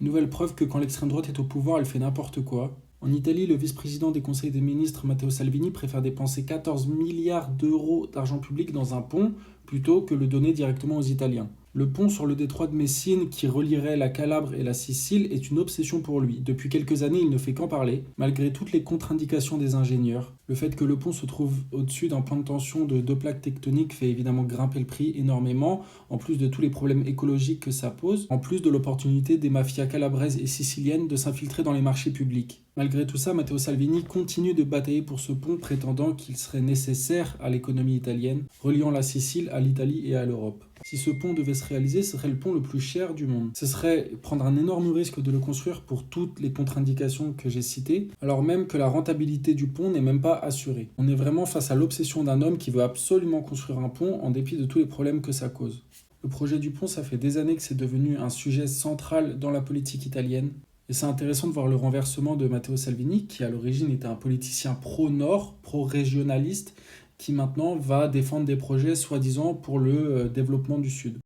Nouvelle preuve que quand l'extrême droite est au pouvoir, elle fait n'importe quoi. En Italie, le vice-président des conseils des ministres, Matteo Salvini, préfère dépenser 14 milliards d'euros d'argent public dans un pont plutôt que le donner directement aux Italiens. Le pont sur le détroit de Messine qui relierait la Calabre et la Sicile est une obsession pour lui. Depuis quelques années, il ne fait qu'en parler, malgré toutes les contre-indications des ingénieurs. Le fait que le pont se trouve au-dessus d'un point de tension de deux plaques tectoniques fait évidemment grimper le prix énormément, en plus de tous les problèmes écologiques que ça pose, en plus de l'opportunité des mafias calabraises et siciliennes de s'infiltrer dans les marchés publics. Malgré tout ça, Matteo Salvini continue de batailler pour ce pont, prétendant qu'il serait nécessaire à l'économie italienne, reliant la Sicile à l'Italie et à l'Europe. Si ce pont devait se réaliser, ce serait le pont le plus cher du monde. Ce serait prendre un énorme risque de le construire pour toutes les contre-indications que j'ai citées, alors même que la rentabilité du pont n'est même pas assurée. On est vraiment face à l'obsession d'un homme qui veut absolument construire un pont en dépit de tous les problèmes que ça cause. Le projet du pont, ça fait des années que c'est devenu un sujet central dans la politique italienne. Et c'est intéressant de voir le renversement de Matteo Salvini, qui à l'origine était un politicien pro-nord, pro-régionaliste, qui maintenant va défendre des projets soi-disant pour le développement du Sud.